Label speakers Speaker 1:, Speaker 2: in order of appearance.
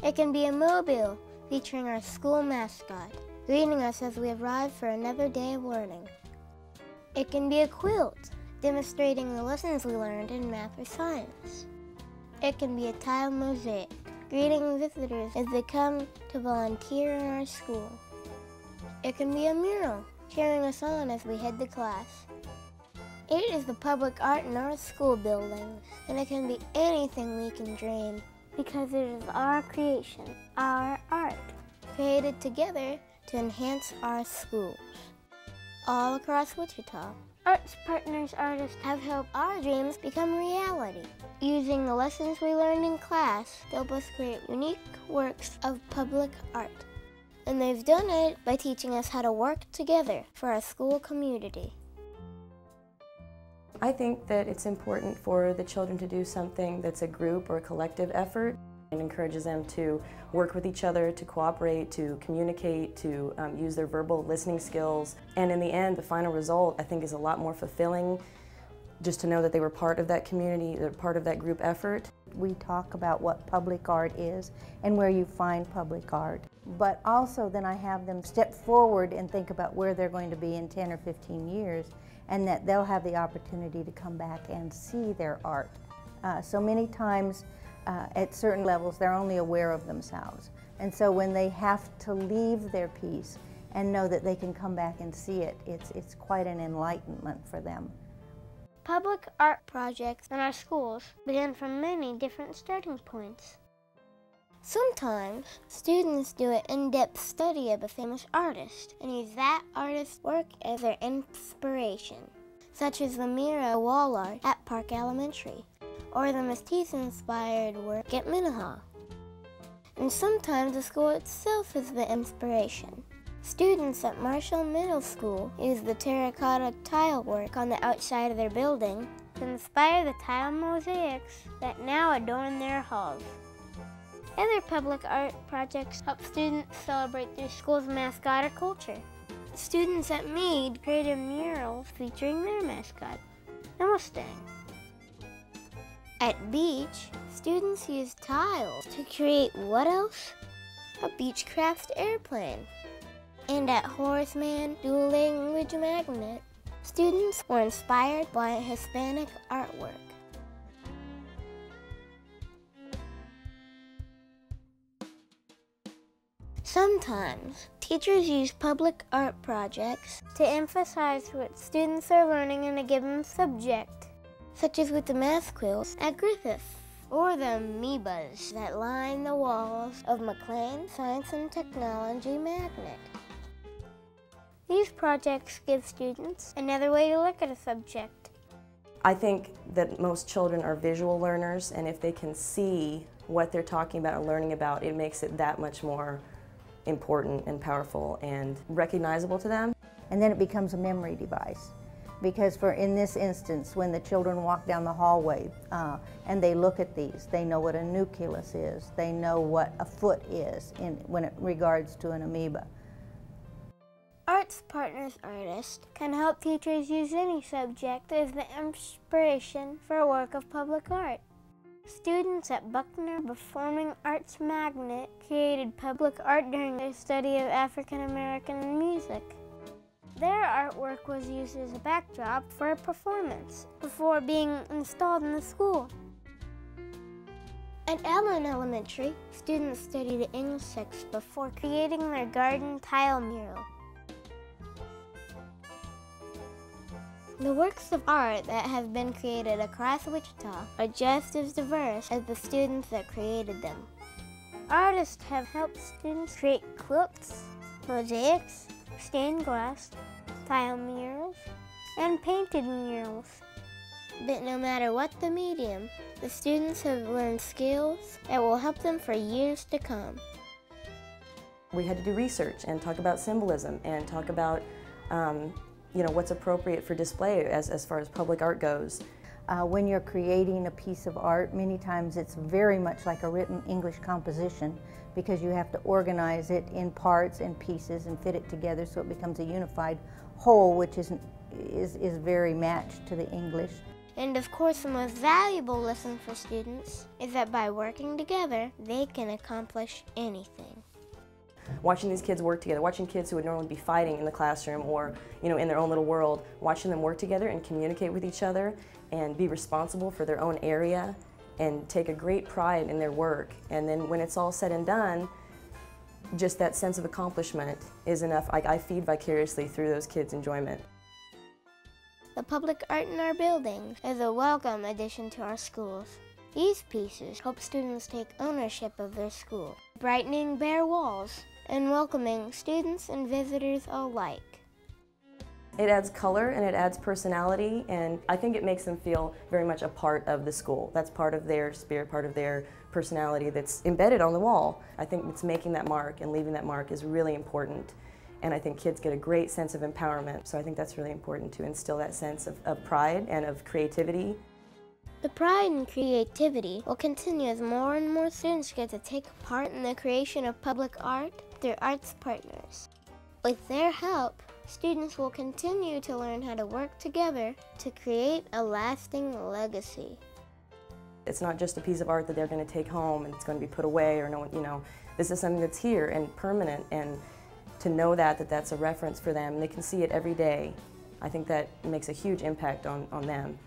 Speaker 1: It can be a mobile featuring our school mascot, greeting us as we arrive for another day of learning. It can be a quilt, demonstrating the lessons we learned in math or science. It can be a tile mosaic, greeting visitors as they come to volunteer in our school. It can be a mural, cheering us on as we head to class. It is the public art in our school buildings, and it can be anything we can dream, because it is our creation, our art, created together to enhance our schools. All across Wichita, Arts Partners artists have helped our dreams become reality, using the lessons we learned in class to help us create unique works of public art. And they've done it by teaching us how to work together for our school community.
Speaker 2: I think that it's important for the children to do something that's a group or a collective effort. It encourages them to work with each other, to cooperate, to communicate, to use their verbal listening skills. And in the end, the final result, I think, is a lot more fulfilling, just to know that they were part of that community, they're part of that group effort.
Speaker 3: We talk about what public art is and where you find public art. But also then I have them step forward and think about where they're going to be in 10 or 15 years, and that they'll have the opportunity to come back and see their art. So many times at certain levels they're only aware of themselves. And so when they have to leave their piece and know that they can come back and see it, it's quite an enlightenment for them.
Speaker 1: Public art projects in our schools begin from many different starting points. Sometimes, students do an in-depth study of a famous artist and use that artist's work as their inspiration, such as the mural wall art at Park Elementary, or the Matisse-inspired work at Minnehaha. And sometimes the school itself is the inspiration. Students at Marshall Middle School use the terracotta tile work on the outside of their building to inspire the tile mosaics that now adorn their halls. Other public art projects help students celebrate their school's mascot or culture. Students at Meade created murals featuring their mascot, the Mustang. At Beach, students used tiles to create what else? A Beechcraft airplane. And at Horace Mann Dual Language Magnet, students were inspired by Hispanic artwork. Sometimes, teachers use public art projects to emphasize what students are learning in a given subject, such as with the math quiz at Griffith, or the amoebas that line the walls of McLean Science and Technology Magnet. These projects give students another way to look at a subject.
Speaker 2: I think that most children are visual learners, and if they can see what they're talking about and learning about, it makes it that much more important and powerful and recognizable to them.
Speaker 3: And then it becomes a memory device. Because in this instance, when the children walk down the hallway and they look at these, they know what a nucleus is, they know what a foot is when it regards to an amoeba.
Speaker 1: Arts Partners artists can help teachers use any subject as the inspiration for a work of public art. Students at Buckner Performing Arts Magnet created public art during their study of African American music. Their artwork was used as a backdrop for a performance before being installed in the school. At Allen Elementary, students studied insects before creating their garden tile mural. The works of art that have been created across Wichita are just as diverse as the students that created them. Artists have helped students create quilts, mosaics, stained glass, tile murals, and painted murals. But no matter what the medium, the students have learned skills that will help them for years to come.
Speaker 2: We had to do research and talk about symbolism and talk about what's appropriate for display as far as public art goes.
Speaker 3: When you're creating a piece of art, many times it's very much like a written English composition, because you have to organize it in parts and pieces and fit it together so it becomes a unified whole, which is very matched to the English.
Speaker 1: And of course, the most valuable lesson for students is that by working together, they can accomplish anything.
Speaker 2: Watching these kids work together, watching kids who would normally be fighting in the classroom or in their own little world, watching them work together and communicate with each other and be responsible for their own area and take a great pride in their work. And then when it's all said and done, just that sense of accomplishment is enough. I feed vicariously through those kids' enjoyment.
Speaker 1: The public art in our buildings is a welcome addition to our schools. These pieces help students take ownership of their school, brightening bare walls and welcoming students and visitors alike.
Speaker 2: It adds color and it adds personality, and I think it makes them feel very much a part of the school. That's part of their spirit, part of their personality that's embedded on the wall. I think it's making that mark and leaving that mark is really important. And I think kids get a great sense of empowerment, so I think that's really important to instill that sense of pride and of creativity.
Speaker 1: The pride and creativity will continue as more and more students get to take part in the creation of public art through arts partners. With their help, students will continue to learn how to work together to create a lasting legacy.
Speaker 2: It's not just a piece of art that they're going to take home and it's going to be put away, or this is something that's here and permanent, and to know that that's a reference for them, they can see it every day. I think that makes a huge impact on them.